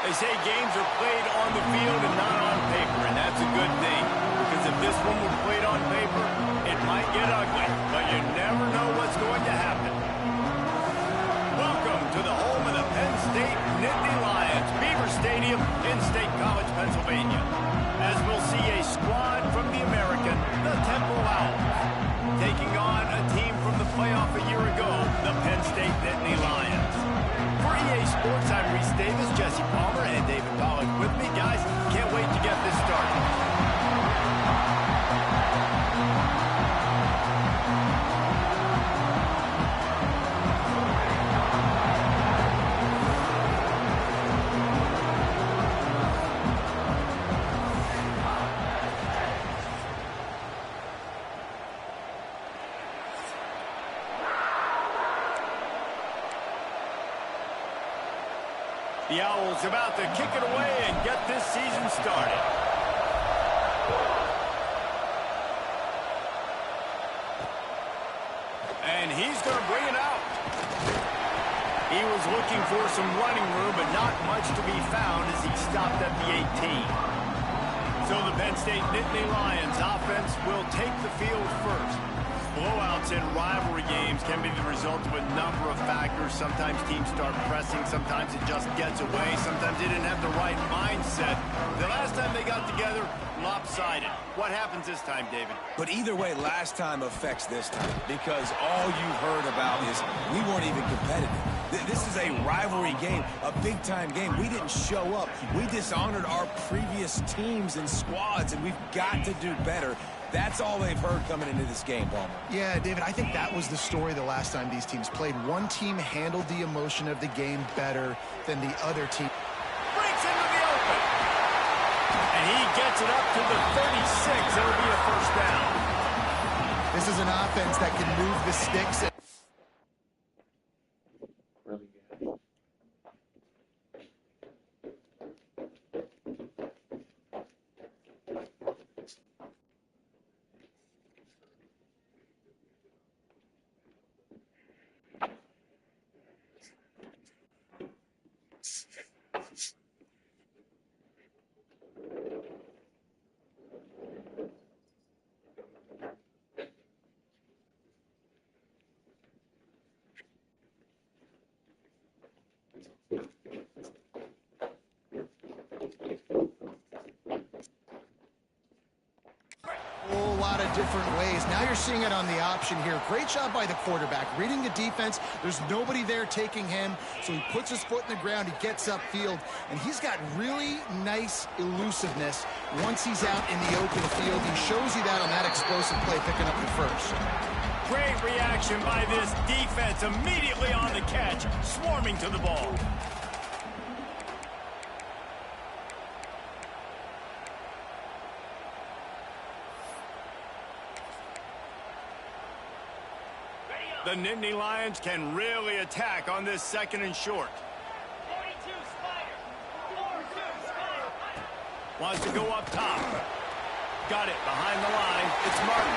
They say games are played on the field and not on paper, and that's a good thing. Because if this one were played on paper, it might get ugly, but you never know what's going to happen. Welcome to the home of the Penn State Nittany Lions, Beaver Stadium in State College, Pennsylvania. As we'll see a squad from the American, the Temple Owls, taking on a team from the playoff a year ago, the Penn State Nittany Lions. For EA Sports, I'm Reese Davis, Jesse Palmer, and David Pollack with me. Guys, can't wait to get this started. The Owls about to kick it away and get this season started. And he's going to bring it out. He was looking for some running room, but not much to be found as he stopped at the 18. So the Penn State Nittany Lions offense will take the field first. Blowouts in rivalry games can be the result of a number of factors. Sometimes teams start pressing. Sometimes it just gets away. Sometimes they didn't have the right mindset. The last time they got together, lopsided. What happens this time, David? But either way, last time affects this time because all you've heard about is we weren't even competitive. This is a rivalry game, a big-time game. We didn't show up. We dishonored our previous teams and squads, and we've got to do better. That's all they've heard coming into this game, Palmer. Yeah, David, I think that was the story the last time these teams played. One team handled the emotion of the game better than the other team. Breaks into the open. And he gets it up to the 36. It'll be a first down. This is an offense that can move the sticks. Lot of different ways. Now you're seeing it on the option here. Great job by the quarterback. Reading the defense. There's nobody there taking him, so he puts his foot in the ground. He gets upfield, and he's got really nice elusiveness once he's out in the open field. He shows you that on that explosive play, picking up the first. Great reaction by this defense. Immediately on the catch, swarming to the ball. The Nittany Lions can really attack on this second and short. 42 Spider. 42 Spider. Wants to go up top. Got it behind the line. It's Martin.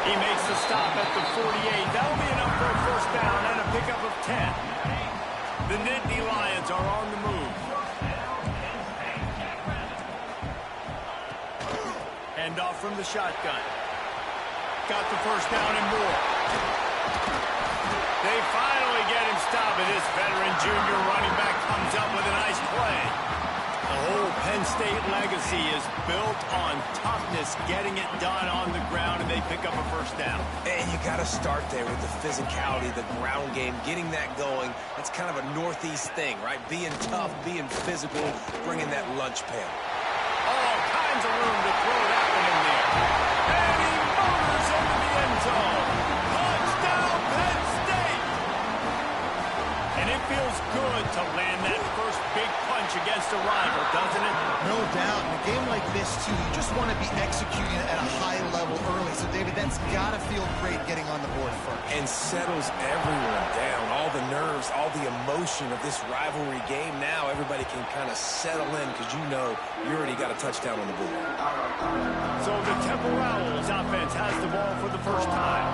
He makes the stop at the 48. That'll be enough for a first down and a pickup of 10. The Nittany Lions are on the move. Hand off from the shotgun. Got the first down and more. They finally get him stopped, and this veteran junior running back comes up with a nice play. The whole Penn State legacy is built on toughness, getting it done on the ground, and they pick up a first down. And you got to start there with the physicality, the ground game, getting that going. It's kind of a Northeast thing, right? Being tough, being physical, bringing that lunch pail. All kinds of room to throw that one in there. And he motors into the end zone. Touchdown, Penn State! And it feels good to land that first big punch against a rival, doesn't it? No doubt. In a game like this, too, you just want to be executing at a high level early. So, David, that's got to feel great getting on the board first. And settles everyone down. All the nerves, all the emotion of this rivalry game. Now everybody can kind of settle in because you know you already got a touchdown on the board. So the Temple Owls offense has the ball for the first time.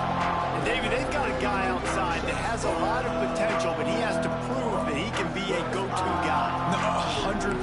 And, David, they've got a guy outside that has a lot of potential, but he has to prove that he can be a go-to guy. No,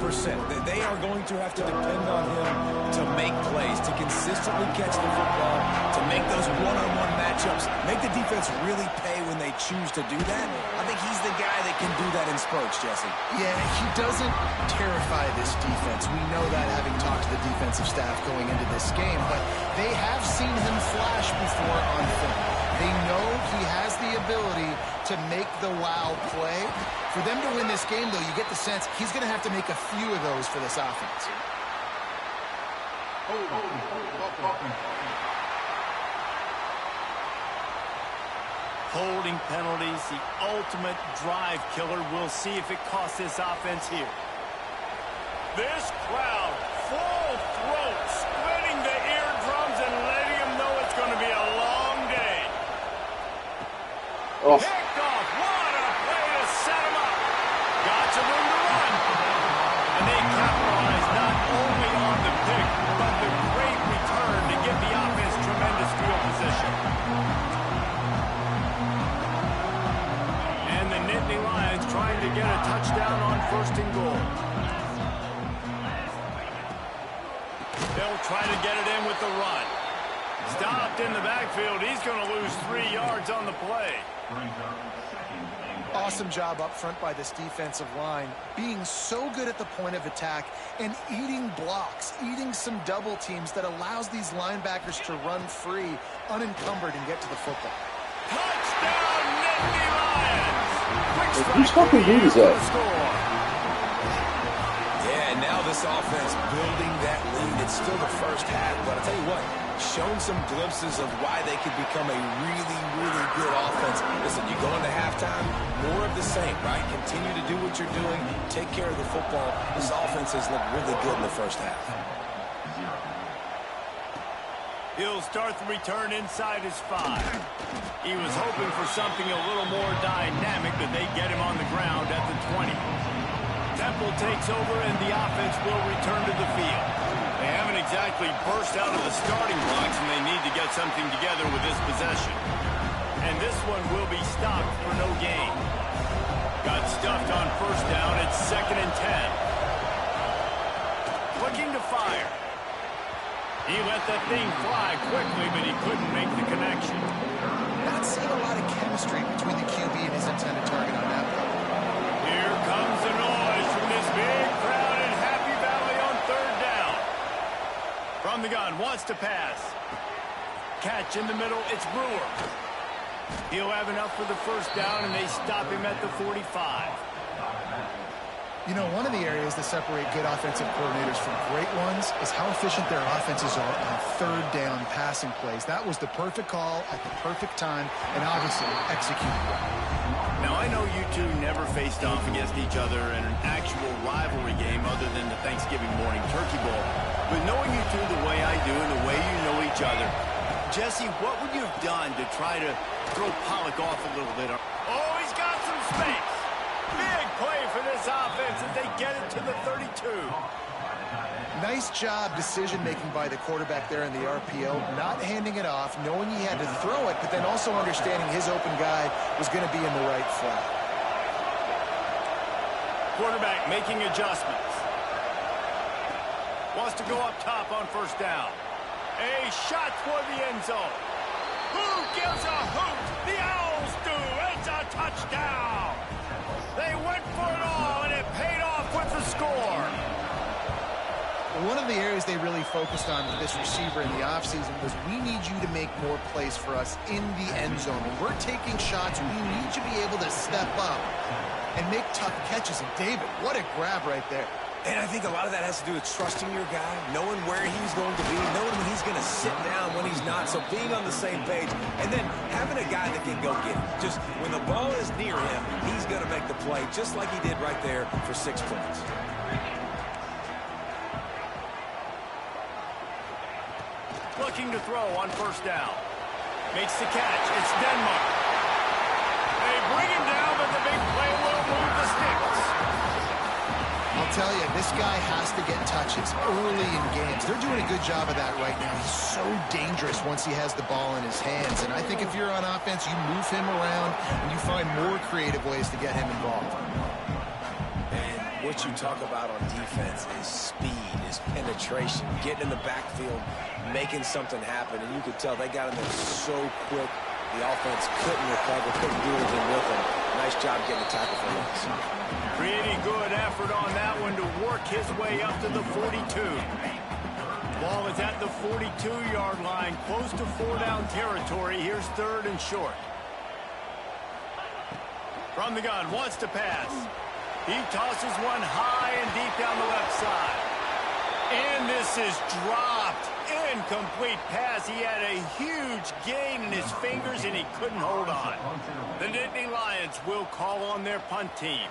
They are going to have to depend on him to make plays, to consistently catch the football, to make those one-on-one matchups, make the defense really pay when they choose to do that. I think he's the guy that can do that in spurts, Jesse. Yeah, he doesn't terrify this defense. We know that, having talked to the defensive staff going into this game, but they have seen him flash before on film. They know he has the ability to make the wow play. For them to win this game, though, you get the sense he's going to have to make a few of those for this offense. Holding penalties, the ultimate drive killer. We'll see if it costs this offense here. This crowd, full throat, splitting the eardrums and letting them know it's going to be a long day. Oh. Picked off. What a play to set him up. Got some room to run. And they capitalize not only on the pick, but the great return to give the offense tremendous field position. And the Nittany Lions trying to get a touchdown on 1st and goal. They'll try to get it in with the run. Stopped in the backfield. He's going to lose 3 yards on the play. Awesome job up front by this defensive line, being so good at the point of attack and eating blocks, eating some double teams that allows these linebackers to run free, unencumbered, and get to the football. Touchdown, Nittany Lions! Quick Whose strike fucking dude is that? to score. Yeah, and now this offense building that lead. It's still the first half, but I'll tell you what, shown some glimpses of why they could become a really, really good offense. Listen, you go into halftime, more of the same, right? Continue to do what you're doing, take care of the football. This offense has looked really good in the first half. He'll start the return inside his 5. He was hoping for something a little more dynamic, but they get him on the ground at the 20. Temple takes over, and the offense will return to the field. They haven't exactly burst out of the starting blocks, and they need to get something together with this possession. And this one will be stopped for no gain. Got stuffed on 1st down. It's 2nd and 10. Looking to fire. He let that thing fly quickly, but he couldn't make the connection. Not seeing a lot of chemistry between the QB and his intended target on that one. Here comes the noise from this big crowd in Happy Valley on 3rd down. From the gun, wants to pass. Catch in the middle, it's Brewer. He'll have enough for the 1st down, and they stop him at the 45. You know, one of the areas that separate good offensive coordinators from great ones is how efficient their offenses are on 3rd down passing plays. That was the perfect call at the perfect time, and obviously executed well. Now, I know you two never faced off against each other in an actual rivalry game other than the Thanksgiving morning turkey bowl. But knowing you two the way I do and the way you know each other, Jesse, what would you have done to try to throw Pollock off a little bit? Oh, he's got some space. Big play for this offense as they get it to the 32. Nice job decision-making by the quarterback there in the RPO, not handing it off, knowing he had to throw it, but then also understanding his open guy was going to be in the right flat. Quarterback making adjustments. Wants to go up top on 1st down. A shot toward the end zone. Who gives a hoot? The Owls do. It's a touchdown. They went for it all, and it paid off with the score. One of the areas they really focused on with this receiver in the offseason was, we need you to make more plays for us in the end zone. When we're taking shots, we need you to be able to step up and make tough catches. And David, what a grab right there. And I think a lot of that has to do with trusting your guy, knowing where he's going to be, knowing when he's going to sit down, when he's not. So being on the same page, and then having a guy that can go get it. Just when the ball is near him, he's going to make the play, just like he did right there for 6 points. Looking to throw on 1st down. Makes the catch. It's Denmark. They bring him down, but the big play will move the sticks. I'll tell you, this guy has to get touches early in games. They're doing a good job of that right now. He's so dangerous once he has the ball in his hands. And I think if you're on offense, you move him around and you find more creative ways to get him involved. And what you talk about on defense is speed, is penetration, getting in the backfield, making something happen. And you could tell they got in there so quick. The offense couldn't recover, couldn't do anything with them. Nice job getting the tackle for loss. Pretty good effort on that one to work his way up to the 42. Ball is at the 42-yard line, close to 4-down territory. Here's 3rd and short. From the gun, wants to pass. He tosses one high and deep down the left side. And this is dropped. Incomplete pass. He had a huge gain in his fingers, and he couldn't hold on. The Nittany Lions will call on their punt team.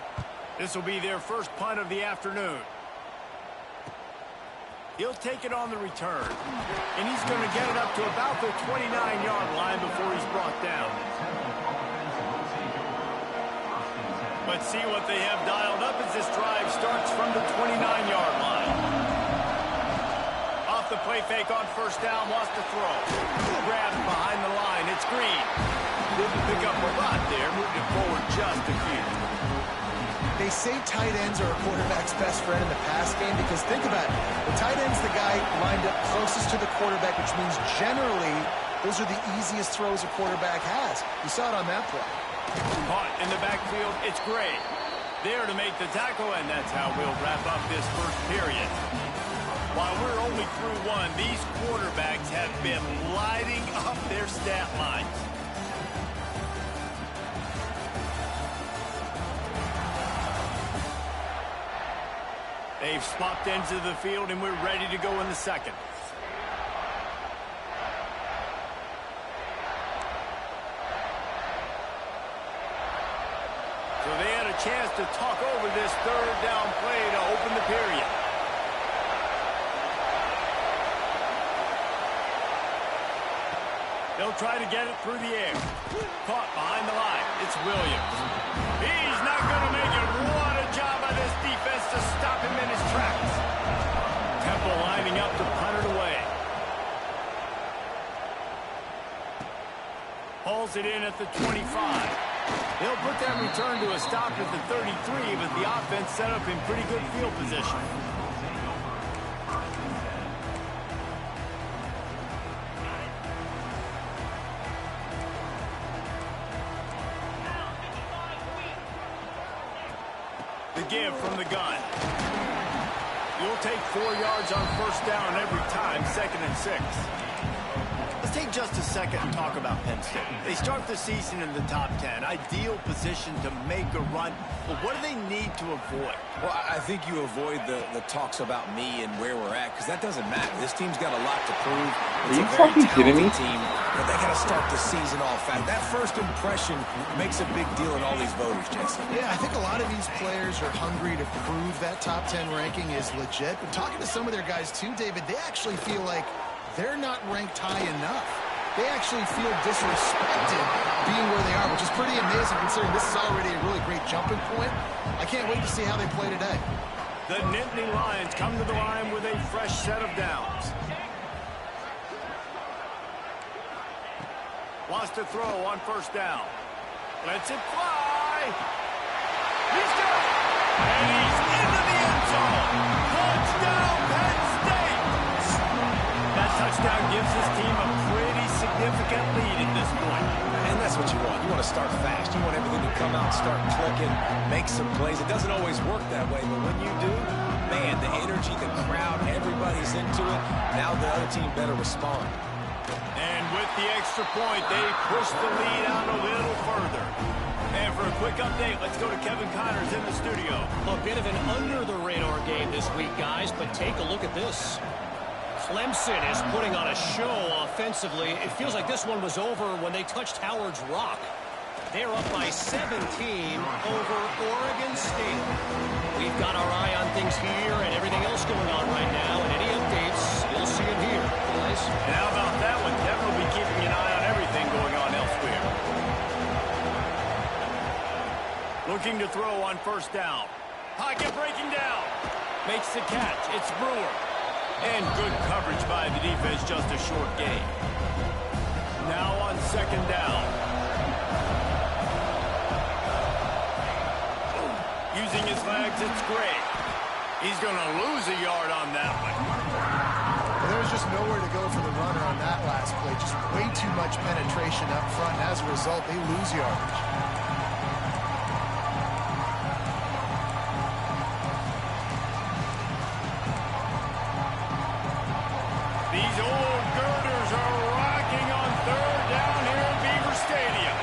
This will be their first punt of the afternoon. He'll take it on the return. And he's going to get it up to about the 29-yard line before he's brought down. Let's see what they have dialed up as this drive starts from the 29-yard line. Off the play fake on first down, wants to throw. Grabs behind the line. It's Green. Didn't pick up a lot there, moved it forward just a few. They say tight ends are a quarterback's best friend in the pass game because think about it. The tight end's the guy lined up closest to the quarterback, which means generally those are the easiest throws a quarterback has. You saw it on that play. Caught in the backfield, it's Gray. There to make the tackle, and that's how we'll wrap up this first period. While we're only through one, these quarterbacks have been lighting up their stat lines. They've swapped ends of the field, and we're ready to go in the second. So they had a chance to talk over this 3rd down play to open the period. They'll try to get it through the air. Caught behind the line. It's Williams. He's not going to make it. What a job by this defense to stop him in his tracks. Temple lining up to punt it away. Hauls it in at the 25. They'll put that return to a stop at the 33, but the offense set up in pretty good field position. The give from the gun. You'll take 4 yards on first down every time, 2nd and 6. Let's take just a second and talk about Penn State. They start the season in the top 10. Ideal position to make a run. But what do they need to avoid? Well, I think you avoid the talks about me and where we're at, because that doesn't matter. This team's got a lot to prove. It's Are you a very fucking kidding me? talented team, but they got to start the season off fast. That first impression makes a big deal in all these voters, Jesse. Yeah, I think a lot of these players are hungry to prove that top 10 ranking is legit. But talking to some of their guys too, David, they actually feel like they're not ranked high enough. They actually feel disrespected being where they are, which is pretty amazing considering this is already a really great jumping point. I can't wait to see how they play today. The Nittany Lions come to the line with a fresh set of downs. Wants to throw on first down. Lets it fly. He's got it. And he's into the end zone. Touchdown, Penn State. That touchdown gives his team a pretty significant lead at this point. And that's what you want. You want to start fast. You want everything to come out, start clicking, make some plays. It doesn't always work that way, but when you do, man, the energy, the crowd, everybody's into it. Now the other team better respond. And with the extra point, they push the lead out a little further. And for a quick update, let's go to Kevin Connors in the studio. A bit of an under-the-radar game this week, guys, but take a look at this. Clemson is putting on a show offensively. It feels like this one was over when they touched Howard's Rock. They're up by 17 over Oregon State. We've got our eye on things here and everything else going on right now, and any updates, you'll see them here, guys. And how about that one? Kevin will be keeping an eye on everything going on elsewhere. Looking to throw on first down. Pocket breaking down. Makes the catch. It's Brewer. And good coverage by the defense, just a short gain. Now on second down. Using his legs, it's Gray. He's going to lose a yard on that one. Well, there was just nowhere to go for the runner on that last play. Just way too much penetration up front. And as a result, they lose yardage. These old girders are rocking on third down here at Beaver Stadium.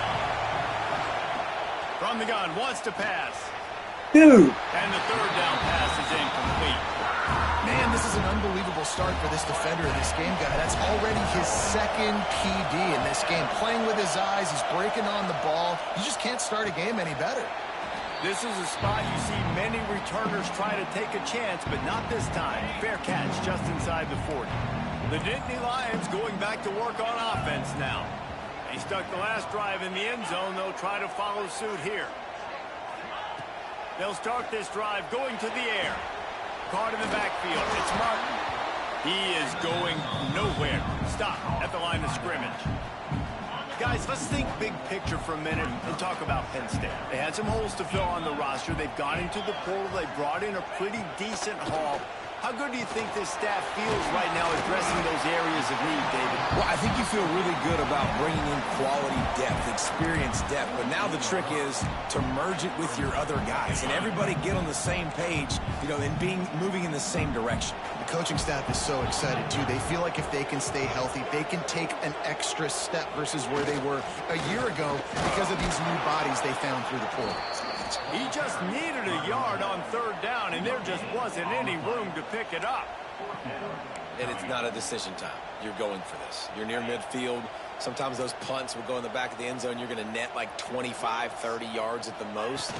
From the gun, wants to pass. Dude. And the third down pass is incomplete. Man, this is an unbelievable start for this defender in this game, guy. That's already his second PD in this game. Playing with his eyes, he's breaking on the ball. You just can't start a game any better. This is a spot you see many returners try to take a chance, but not this time. Fair catch just inside the 40. The Nittany Lions going back to work on offense now. They stuck the last drive in the end zone. They'll try to follow suit here. They'll start this drive going to the air. Caught in the backfield. It's Martin. He is going nowhere. Stop at the line of scrimmage. Guys, let's think big picture for a minute and talk about Penn State. They had some holes to fill on the roster. They've gone into the portal. They brought in a pretty decent haul. How good do you think this staff feels right now addressing those areas of need, David? Well, I think you feel really good about bringing in quality depth, experience depth. But now the trick is to merge it with your other guys and everybody get on the same page, and moving in the same direction. The coaching staff is so excited, too. They feel like if they can stay healthy, they can take an extra step versus where they were a year ago because of these new bodies they found through the portal. He just needed a yard on third down, and there just wasn't any room to pick it up. And it's not a decision time. You're going for this. You're near midfield. Sometimes those punts will go in the back of the end zone. You're going to net like 25, 30 yards at the most.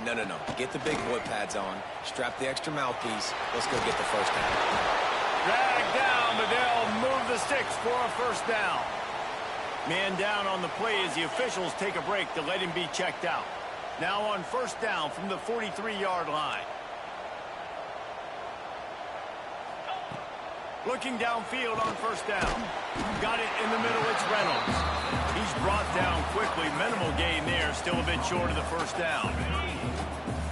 No. Get the big boy pads on. Strap the extra mouthpiece. Let's go get the first down. Dragged down, but they'll move the sticks for a first down. Man down on the play as the officials take a break to let him be checked out. Now on first down from the 43-yard line. Looking downfield on first down. Got it in the middle, it's Reynolds. He's brought down quickly. Minimal gain there, still a bit short of the first down.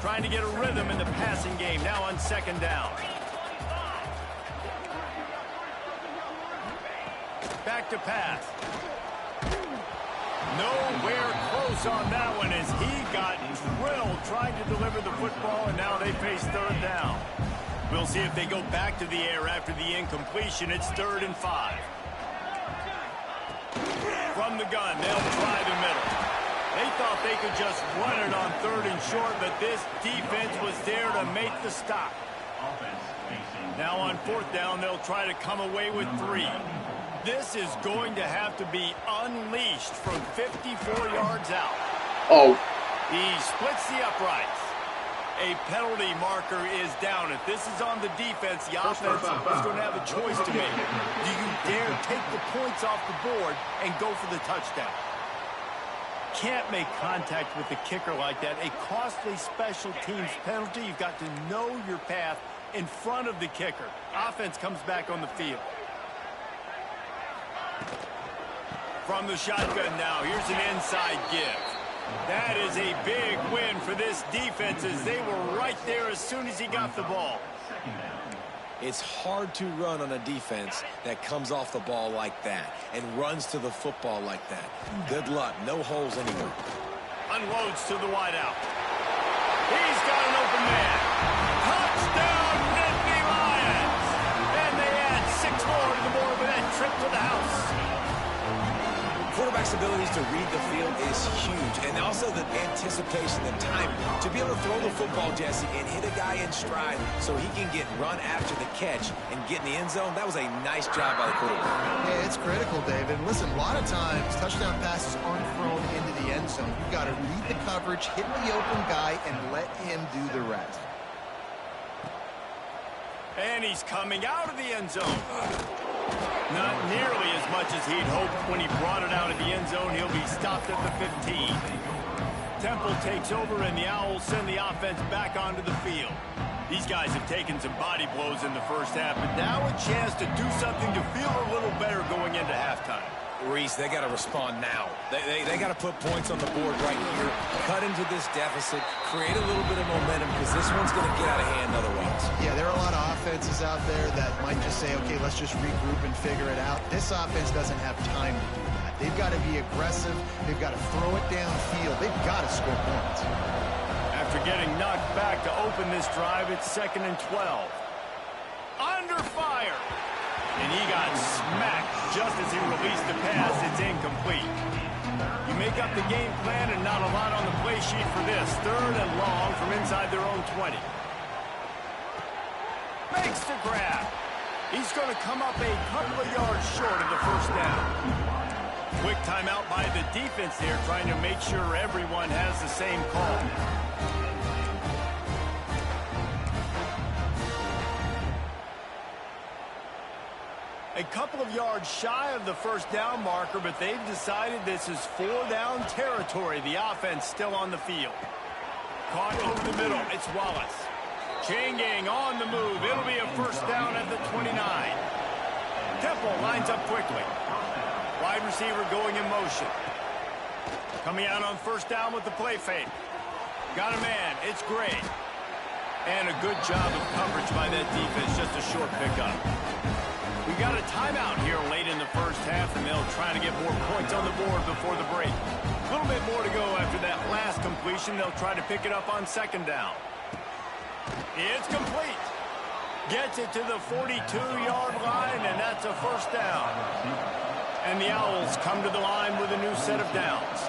Trying to get a rhythm in the passing game, now on second down. Back to pass. Nowhere close on that one as he got drilled trying to deliver the football, and now they face third down. We'll see if they go back to the air after the incompletion. It's 3rd and 5. From the gun, they'll try the middle. They thought they could just run it on 3rd and short, but this defense was there to make the stop. Now on 4th down, they'll try to come away with 3. This is going to have to be unleashed from 54 yards out. Oh. He splits the uprights. A penalty marker is down. If this is on the defense, the offense is going to have a choice to make. Do you dare take the points off the board and go for the touchdown? Can't make contact with the kicker like that. A costly special teams penalty. You've got to know your path in front of the kicker. Offense comes back on the field. From the shotgun now, here's an inside give. That is a big win for this defense as they were right there as soon as he got the ball. It's hard to run on a defense that comes off the ball like that and runs to the football like that. Good luck. No holes anywhere. Unloads to the wideout. He's got an open man. Touchdown, Nittany Lions! And they add 6 more to the board with that trip to the house. Quarterback's abilities to read the field is huge, and also the anticipation, the timing. To be able to throw the football, Jesse, and hit a guy in stride so he can get run after the catch and get in the end zone, that was a nice job by the quarterback. Yeah, it's critical, David. Listen, a lot of times, touchdown passes aren't thrown into the end zone. You've got to read the coverage, hit the open guy, and let him do the rest. And he's coming out of the end zone. Not nearly as much as he'd hoped when he brought it out of the end zone. He'll be stopped at the 15. Temple takes over, and the Owls send the offense back onto the field. These guys have taken some body blows in the first half, but now a chance to do something to feel a little better going into halftime. Reese, they got to respond now. They got to put points on the board right here, cut into this deficit, create a little bit of momentum, because this one's going to get out of hand otherwise. Yeah, there are a lot of offenses out there that might just say, okay, let's just regroup and figure it out. This offense doesn't have time to do that. They've got to be aggressive. They've got to throw it downfield. They've got to score points. After getting knocked back to open this drive, it's 2nd and 12. Under fire. And he got smacked just as he released the pass. It's incomplete. You make up the game plan and not a lot on the play sheet for this. 3rd and long from inside their own 20. Makes the grab. He's going to come up a couple of yards short of the first down. Quick timeout by the defense here, trying to make sure everyone has the same call. A couple of yards shy of the first down marker, but they've decided this is 4-down territory. The offense still on the field. Caught over the middle. It's Wallace. Chain gang on the move. It'll be a first down at the 29. Temple lines up quickly. Wide receiver going in motion. Coming out on first down with the play fake. Got a man. It's Gray. And a good job of coverage by that defense. Just a short pickup. We got a timeout here late in the first half, and they'll try to get more points on the board before the break. A little bit more to go after that last completion. They'll try to pick it up on 2nd down. It's complete. Gets it to the 42-yard line, and that's a first down. And the Owls come to the line with a new set of downs.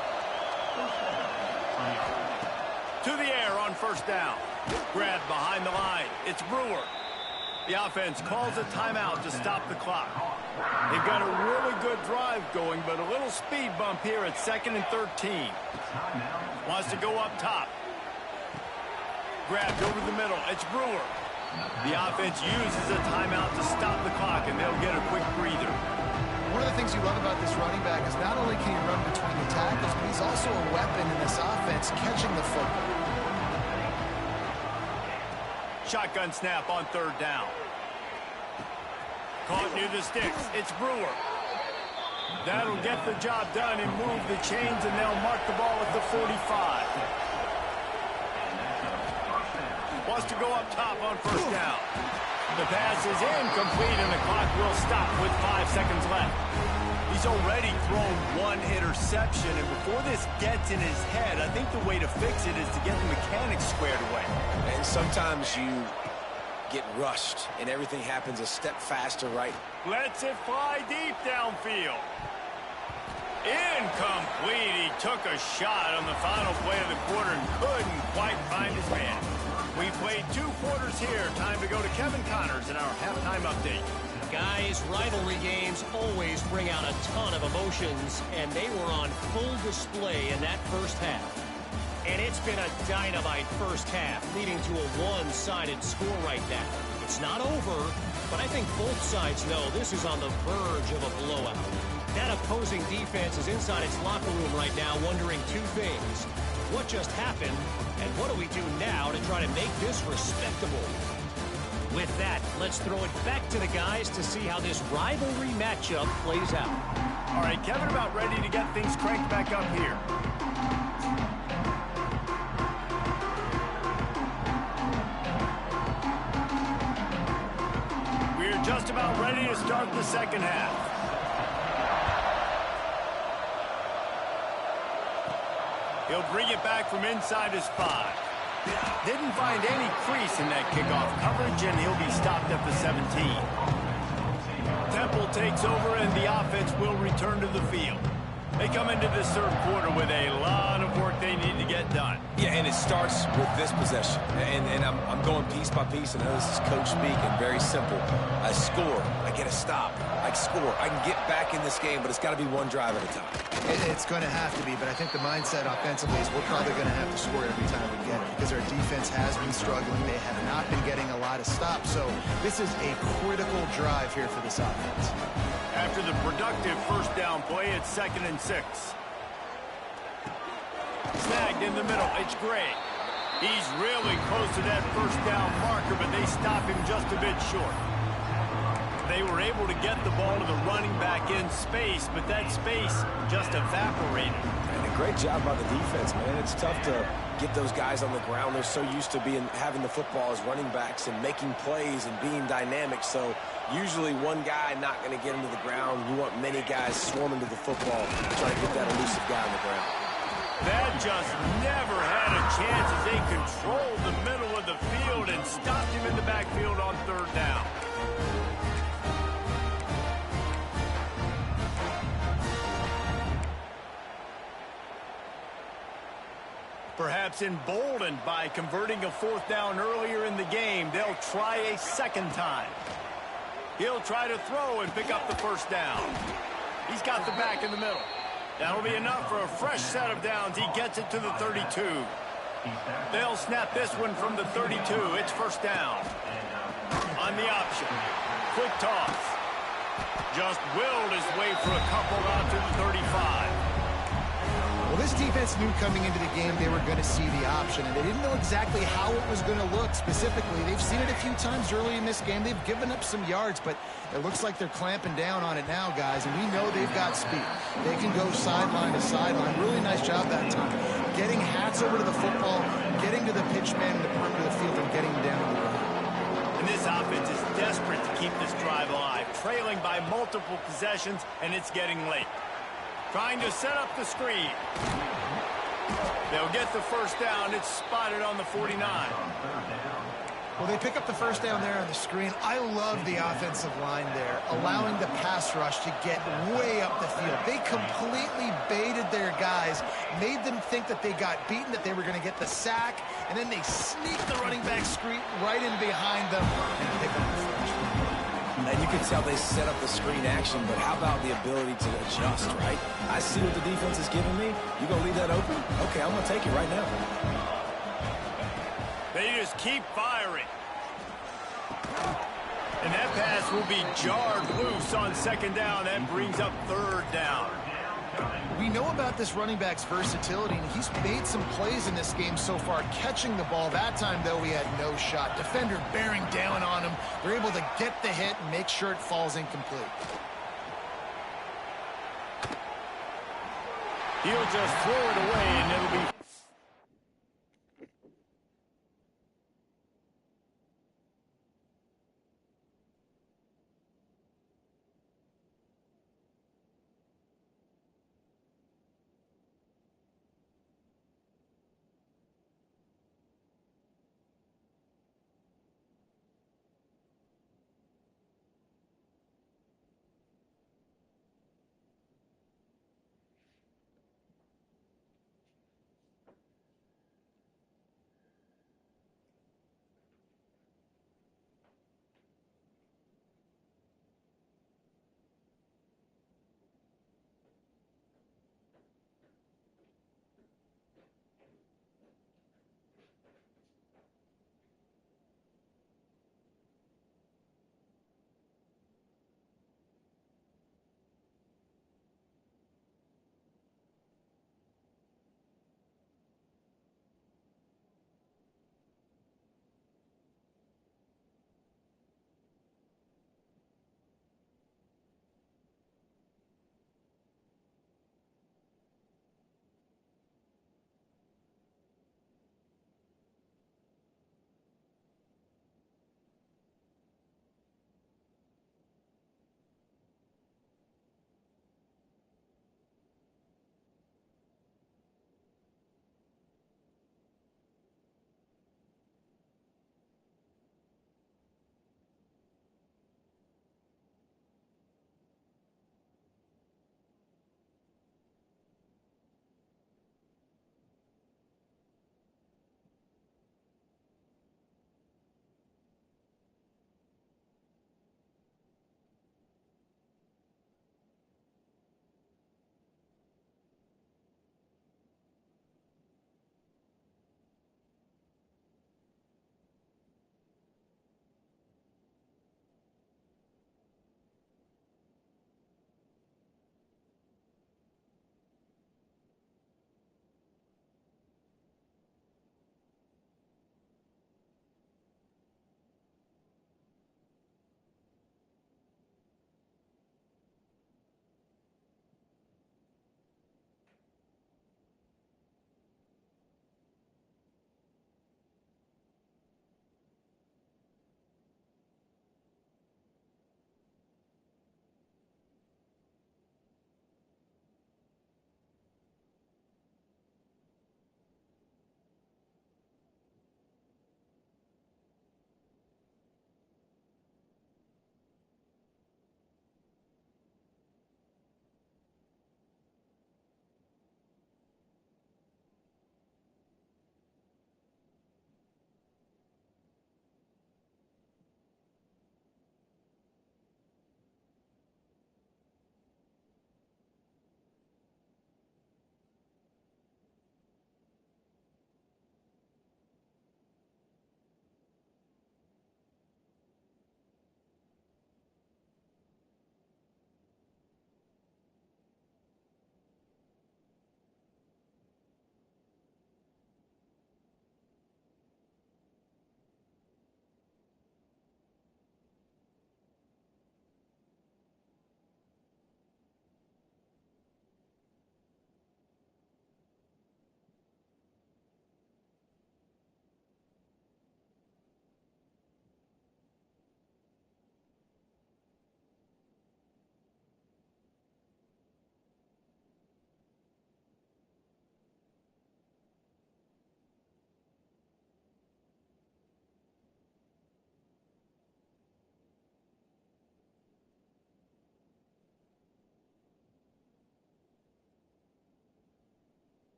To the air on first down. Grabbed behind the line. It's Brewer. The offense calls a timeout to stop the clock. They've got a really good drive going, but a little speed bump here at 2nd and 13. Wants to go up top. Grabbed over the middle. It's Brewer. The offense uses a timeout to stop the clock, and they'll get a quick breather. One of the things you love about this running back is not only can he run between the tackles, but he's also a weapon in this offense, catching the football. Shotgun snap on 3rd down. Caught near the sticks. It's Brewer. That'll get the job done and move the chains, and they'll mark the ball at the 45. Wants to go up top on first down. The pass is incomplete, and the clock will stop with 5 seconds left. He's already thrown 1 interception, and before this gets in his head, I think the way to fix it is to get the mechanics squared away. And sometimes you get rushed, and everything happens a step faster, right? Lets it fly deep downfield. Incomplete. He took a shot on the final play of the quarter and couldn't quite find his man. We played 2 quarters here. Time to go to Kevin Connors in our halftime update. Guys, rivalry games always bring out a ton of emotions, and they were on full display in that first half. And it's been a dynamite first half, leading to a one-sided score right now. It's not over, but I think both sides know this is on the verge of a blowout. That opposing defense is inside its locker room right now wondering 2 things. What just happened, and what do we do now to try to make this respectable? With that, let's throw it back to the guys to see how this rivalry matchup plays out. All right, Kevin about ready to get things cranked back up here. We're just about ready to start the second half. He'll bring it back from inside his 5. Didn't find any crease in that kickoff coverage, and he'll be stopped at the 17. Temple takes over, and the offense will return to the field. They come into this 3rd quarter with a lot of work they need to get done. Yeah, and it starts with this possession. And I'm going piece by piece, and I know this is coach speaking. Very simple. I score. I get a stop. I score. I can get back in this game, but it's got to be 1 drive at a time. It's going to have to be, but I think the mindset offensively is we're probably going to have to score every time we get it because our defense has been struggling. They have not been getting a lot of stops, so this is a critical drive here for this offense. After the productive first down play, it's 2nd and 6. Snagged in the middle. It's Gray. He's really close to that first down marker, but they stop him just a bit short. they were able to get the ball to the running back in space, but that space just evaporated. And a great job by the defense, man. It's tough to get those guys on the ground. They're so used to having the football as running backs and making plays and being dynamic. So usually one guy not going to get him to the ground. You want many guys swarming to the football, trying to get that elusive guy on the ground. That just never had a chance as they controlled the middle of the field and stopped him in the backfield on third down. Perhaps emboldened by converting a fourth down earlier in the game, they'll try a second time. He'll try to throw and pick up the first down. He's got the back in the middle. That'll be enough for a fresh set of downs. He gets it to the 32. They'll snap this one from the 32. It's first down. On the option. Quick toss. Just willed his way for a couple out to the 35. Well, this defense knew coming into the game they were going to see the option, and they didn't know exactly how it was going to look specifically. They've seen it a few times early in this game. They've given up some yards, but it looks like they're clamping down on it now, guys, and we know they've got speed. They can go sideline to sideline. Really nice job that time. Getting hats over to the football, getting to the pitch man in the perimeter of the field, and getting him down on the ground. And this offense is desperate to keep this drive alive, trailing by multiple possessions, and it's getting late. Trying to set up the screen. They'll get the first down. It's spotted on the 49. Well, they pick up the first down there on the screen. I love the offensive line there, allowing the pass rush to get way up the field. They completely baited their guys, made them think that they got beaten, that they were going to get the sack, and then they sneaked the running back screen right in behind them and pick up the first. And you can tell they set up the screen action, but how about the ability to adjust, right? I see what the defense is giving me. You going to leave that open? Okay, I'm going to take it right now. They just keep firing. And that pass will be jarred loose on second down. That brings up third down. We know about this running back's versatility, and he's made some plays in this game so far, catching the ball. That time, though, he had no shot. Defender bearing down on him. They're able to get the hit and make sure it falls incomplete. He'll just throw it away, and it'll be...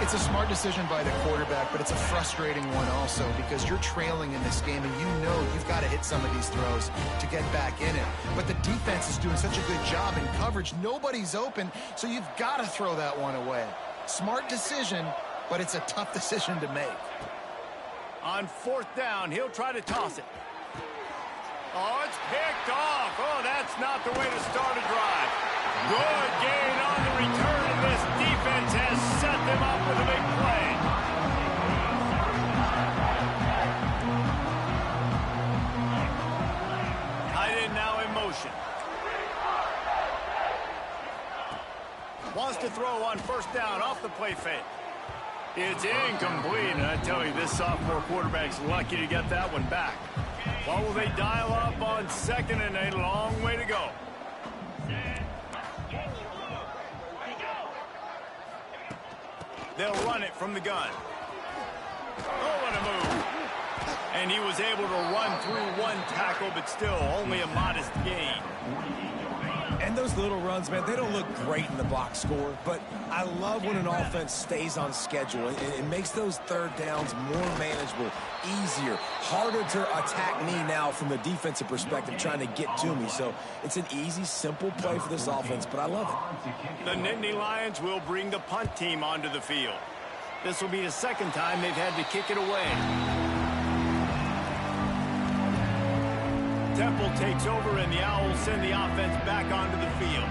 It's a smart decision by the quarterback, but it's a frustrating one also because you're trailing in this game and you know you've got to hit some of these throws to get back in it. But the defense is doing such a good job in coverage. Nobody's open, so you've got to throw that one away. Smart decision, but it's a tough decision to make. On fourth down, he'll try to toss it. Oh, it's picked off. Oh, that's not the way to start a drive. Good gain on the return, and this defense has set them up with a big play. Tight end now in motion. Wants to throw on first down off the play fake. It's incomplete, and I tell you, this sophomore quarterback's lucky to get that one back. What will they dial up on second and a long way to go? They'll run it from the gun. Oh, what a move. And he was able to run through one tackle, but still only a modest gain. And those little runs, man, they don't look great in the box score, but I love when an offense stays on schedule and it makes those third downs more manageable, easier, harder to attack me now from the defensive perspective trying to get to me. So it's an easy, simple play for this offense, but I love it. The Nittany Lions will bring the punt team onto the field. This will be the second time they've had to kick it away. Temple takes over, and the Owls send the offense back onto the field.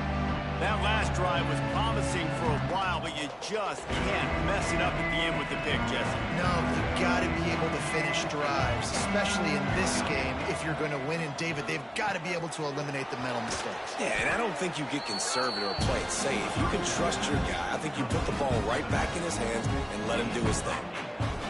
That last drive was promising for a while, but you just can't mess it up at the end with the pick, Jesse. No, you've got to be able to finish drives, especially in this game. If you're going to win, and David, they've got to be able to eliminate the mental mistakes. Yeah, and I don't think you get conservative or play it safe. If you can trust your guy, I think you put the ball right back in his hands and let him do his thing.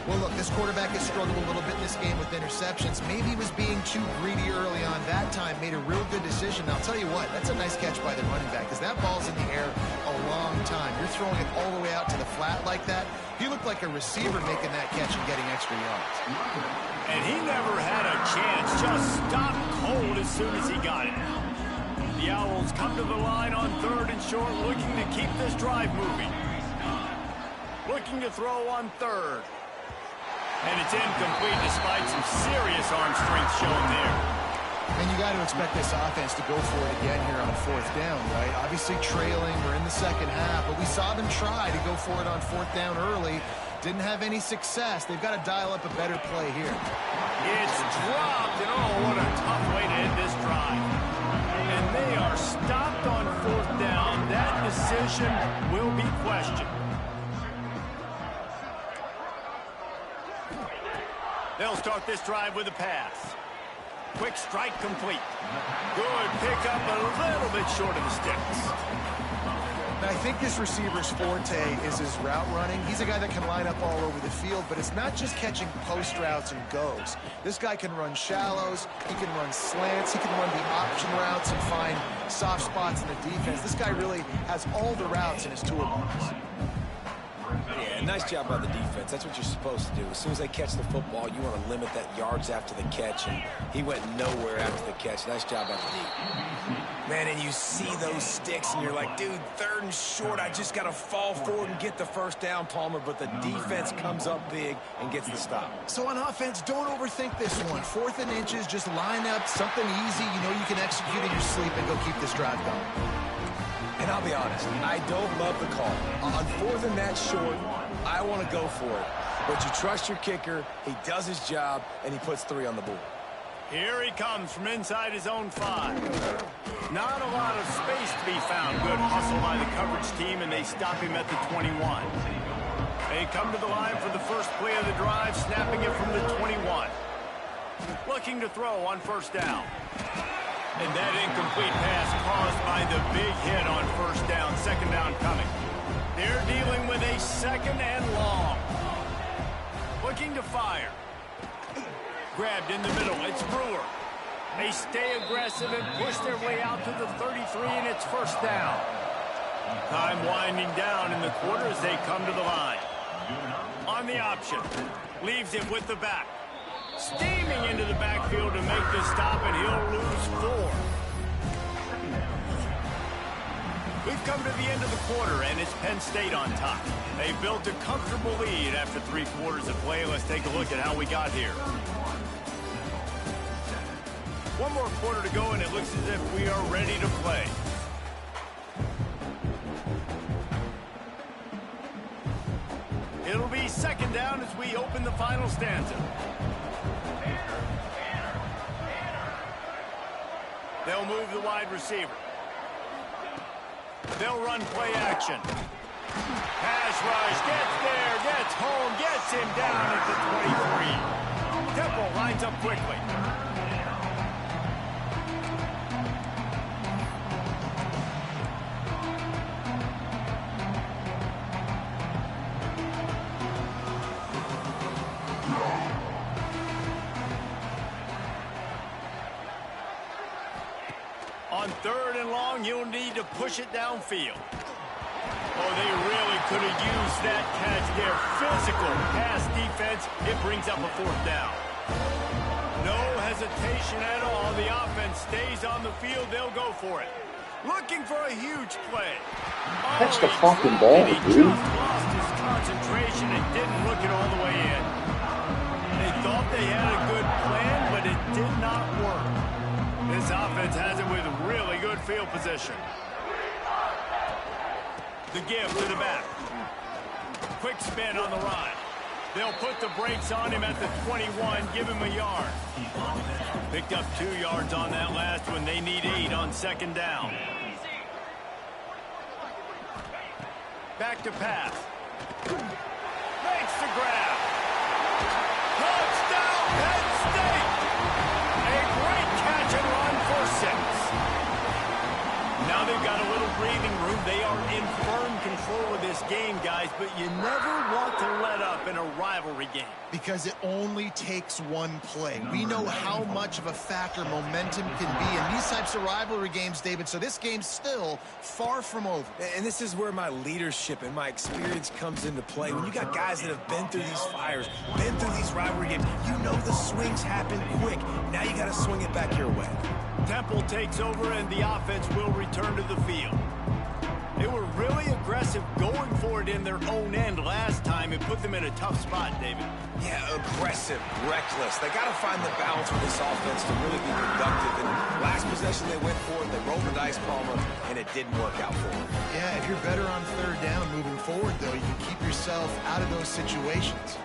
Well, look, this quarterback has struggled a little bit in this game with interceptions. Maybe he was being too greedy early on. That time made a real good decision. I'll tell you what, that's a nice catch by the running back because that ball's in the air a long time. You're throwing it all the way out to the flat like that. He looked like a receiver making that catch and getting extra yards. And he never had a chance. Just stopped cold as soon as he got it. The Owls come to the line on third and short, looking to keep this drive moving. Looking to throw on third. And it's incomplete despite some serious arm strength shown there. And you got to expect this offense to go for it again here on fourth down, right? Obviously trailing, we're in the second half, but we saw them try to go for it on fourth down early. Didn't have any success. They've got to dial up a better play here. It's dropped, and oh, what a tough way to end this drive. And they are stopped on fourth down. That decision will be questioned. They'll start this drive with a pass. Quick strike complete. Good pickup, a little bit short of the sticks. Now, I think this receiver's forte is his route running. He's a guy that can line up all over the field, but it's not just catching post routes and goes. This guy can run shallows, he can run slants, he can run the option routes and find soft spots in the defense. This guy really has all the routes in his toolbox. Yeah, nice job by the defense. That's what you're supposed to do. As soon as they catch the football, you want to limit that yards after the catch, and he went nowhere after the catch. Nice job by the D. Man, and you see those sticks, and you're like, dude, third and short, I just got to fall forward and get the first down, Palmer, but the defense comes up big and gets the stop. So on offense, don't overthink this one. Fourth and inches, just line up something easy you know you can execute in your sleep and go keep this drive going. And I'll be honest, I don't love the call. On fourth and that short, I want to go for it. But you trust your kicker, he does his job, and he puts 3 on the board. Here he comes from inside his own 5. Not a lot of space to be found. Good hustle by the coverage team, and they stop him at the 21. They come to the line for the first play of the drive, snapping it from the 21. Looking to throw on first down. And that incomplete pass caused by the big hit on first down. Second down coming. They're dealing with a second and long. Looking to fire. Grabbed in the middle. It's Brewer. They stay aggressive and push their way out to the 33, and it's first down. Time winding down in the quarter as they come to the line. On the option. Leaves it with the back. Steaming into the backfield to make the stop, and he'll lose 4. We've come to the end of the quarter, and it's Penn State on top. They built a comfortable lead after 3 quarters of play. Let's take a look at how we got here. 1 more quarter to go, and it looks as if we are ready to play. It'll be second down as we open the final stanza. They'll move the wide receiver. They'll run play action. Pass rush, gets there, gets home, gets him down at the 23. Temple lines up quickly. On 3rd and long, you'll need to push it downfield. Oh, they really could have used that catch there. Physical pass defense. It brings up a 4th down. No hesitation at all. The offense stays on the field. They'll go for it. Looking for a huge play. Catch the fucking ball, he dude. just lost his concentration and didn't look it all the way in. They thought they had a good plan, but it did not work. This offense has it with really good field position. The give to the back. Quick spin on the run. They'll put the brakes on him at the 21, give him a yard. Picked up 2 yards on that last one. They need 8 on 2nd down. Back to pass. Makes the grab. Touchdown, Penn State! A great catch and run for 6. Now they've got a little breathing room. They are in firm control of this game, guys, but you never want to let up in a rivalry game. Because it only takes 1 play. We know how much of a factor momentum can be in these types of rivalry games, David, so this game's still far from over. And this is where my leadership and my experience comes into play. When you got guys that have been through these fires, been through these rivalry games, you know the swings happen quick. Now you got to swing it back your way. Temple takes over, and the offense will return to the field. They were really aggressive going for it in their own end last time and put them in a tough spot, David. Yeah, aggressive, reckless. They got to find the balance with this offense to really be productive. And last possession they went for it, they rolled the dice, Palmer, and it didn't work out for them. Yeah, if you're better on 3rd down moving forward, though, you can keep yourself out of those situations.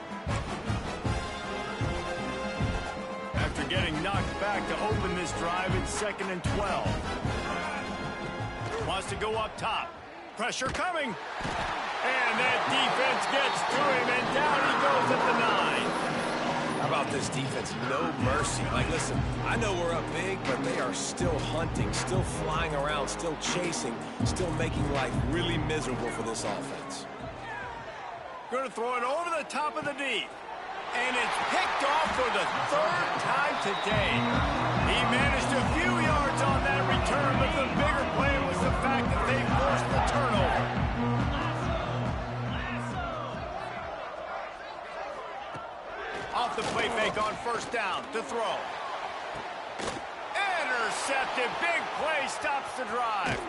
After getting knocked back to open this drive, it's 2nd and 12. Wants to go up top. Pressure coming. And that defense gets to him, and down he goes at the 9. How about this defense? No mercy. Like, listen, I know we're up big, but they are still hunting, still flying around, still chasing, still making life really miserable for this offense. Going to throw it over the top of the D. And it's picked off for the 3rd time today. He managed a few yards on that return, but the bigger play was the fact that they forced the turnover. Off the play fake on 1st down to throw. Intercepted. Big play stops the drive.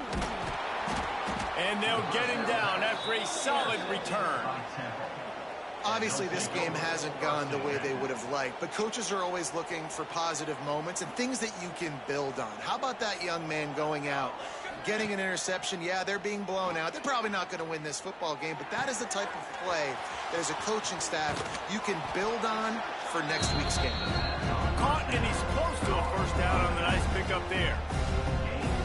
And they'll get him down after a solid return. Obviously, this game hasn't gone the way they would have liked, but coaches are always looking for positive moments and things that you can build on. How about that young man going out, getting an interception? Yeah, they're being blown out. They're probably not going to win this football game, but that is the type of play that as a coaching staff you can build on for next week's game. Caught, and he's close to a 1st down on the nice pickup there.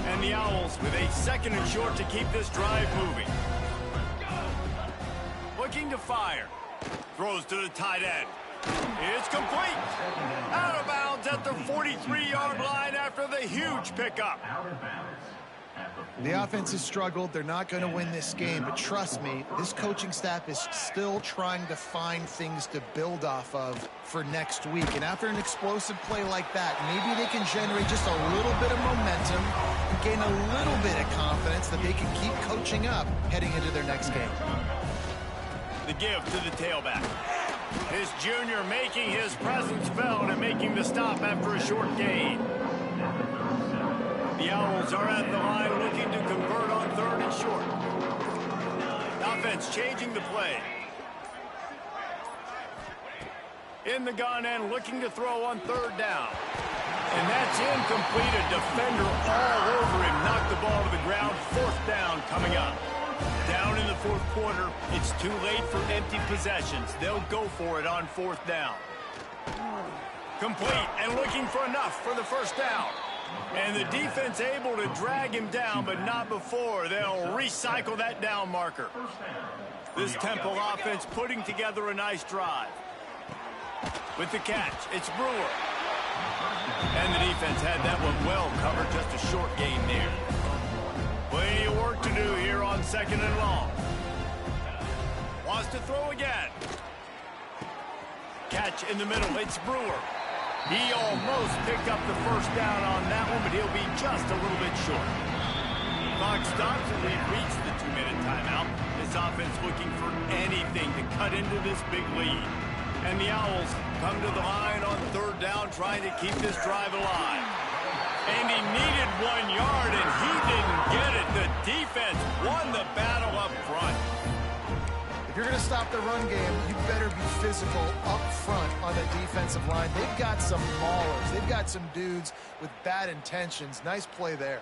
And the Owls with a 2nd and short to keep this drive moving. Looking to fire. Throws to the tight end. It's complete. Out of bounds at the 43-yard line after the huge pickup. The offense has struggled. They're not going to win this game, but trust me, this coaching staff is still trying to find things to build off of for next week. And after an explosive play like that, maybe they can generate just a little bit of momentum and gain a little bit of confidence that they can keep coaching up heading into their next game. The give to the tailback. His junior making his presence felt and making the stop after a short gain. The Owls are at the line looking to convert on 3rd and short. offense changing the play. In the gun and looking to throw on third down. And that's incomplete. A defender all over him. Knocked the ball to the ground. Fourth down coming up. Down in the fourth quarter. It's too late for empty possessions. They'll go for it on fourth down. Complete and looking for enough for the first down. And the defense able to drag him down, but not before. They'll recycle that down marker. This Temple offense putting together a nice drive. With the catch, it's Brewer. And the defense had that one well covered, just a short gain there. Plenty of work to do here on second and long. Wants to throw again. Catch in the middle, it's Brewer. He almost picked up the first down on that one, but he'll be just a little bit short. Clock stops and we've reached the 2-minute timeout. This offense looking for anything to cut into this big lead. And the Owls come to the line on third down, trying to keep this drive alive. And he needed 1 yard, and he didn't get it. The defense won the battle up front. If you're going to stop the run game, you better be physical up front on the defensive line. They've got some maulers. They've got some dudes with bad intentions. Nice play there.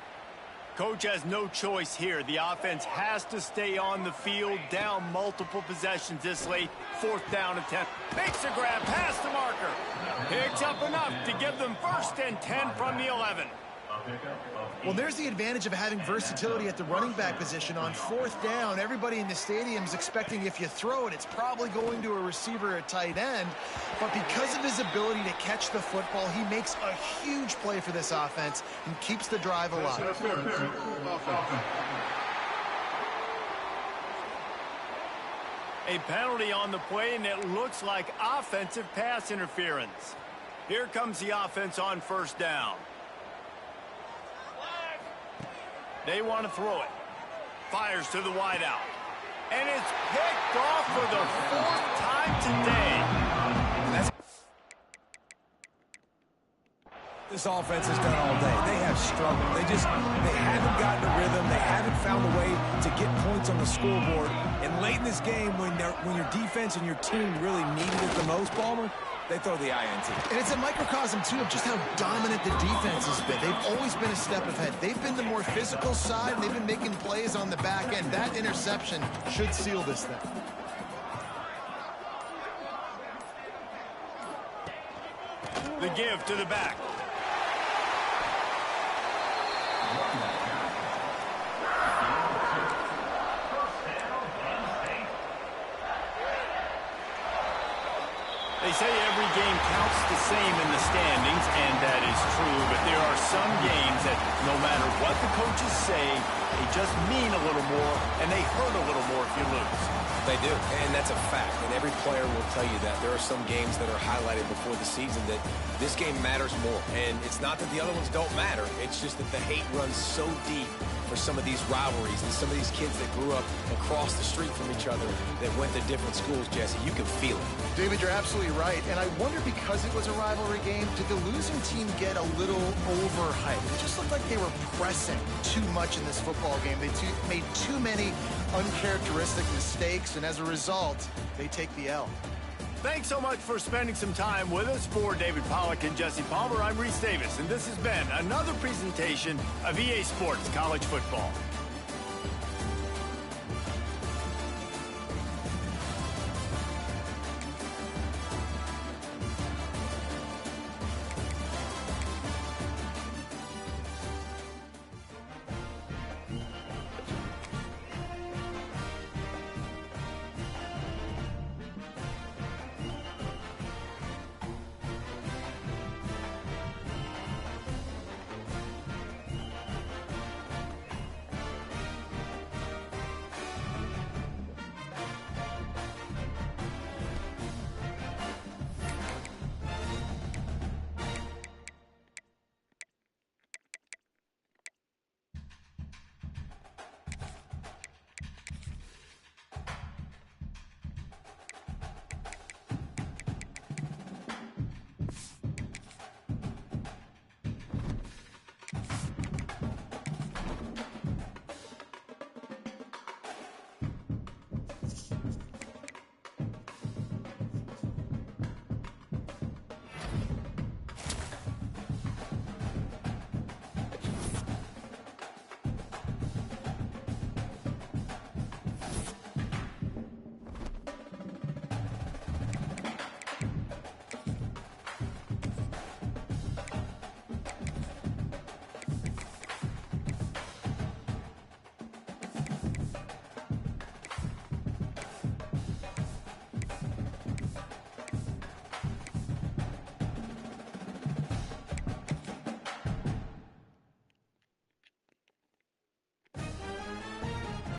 Coach has no choice here. The offense has to stay on the field, down multiple possessions this late. Fourth down attempt. Makes a grab past the marker. Picks up enough to give them first and 10 from the 11. Well, there's the advantage of having versatility at the running back position. On fourth down, everybody in the stadium is expecting if you throw it, it's probably going to a receiver at tight end. But because of his ability to catch the football, he makes a huge play for this offense and keeps the drive alive. A penalty on the play, and it looks like offensive pass interference. Here comes the offense on first down. They want to throw it. Fires to the wideout. And it's picked off for the fourth time today. This offense has done all day. They have struggled. They haven't gotten a rhythm. They haven't found a way to get points on the scoreboard. And late in this game, when your defense and your team really needed it the most, Palmer, they throw the INT. And it's a microcosm, too, of just how dominant the defense has been. They've always been a step ahead. They've been the more physical side, and they've been making plays on the back end. That interception should seal this thing. The give to the back. They say every game counts the same in the standings, and that is true, but there are some games that no matter what the coaches say, they just mean a little more, and they hurt a little more if you lose. They do, and that's a fact, and every player will tell you that. There are some games that are highlighted before the season that this game matters more, and it's not that the other ones don't matter. It's just that the hate runs so deep for some of these rivalries and some of these kids that grew up across the street from each other that went to different schools, Jesse. You can feel it. David, you're absolutely right, and I wonder, because it was a rivalry game, did the losing team get a little overhyped? It just looked like they were pressing too much in this football game. They made too many uncharacteristic mistakes, and as a result, they take the L. Thanks so much for spending some time with us. For David Pollack and Jesse Palmer, I'm Reese Davis, and this has been another presentation of EA Sports College Football.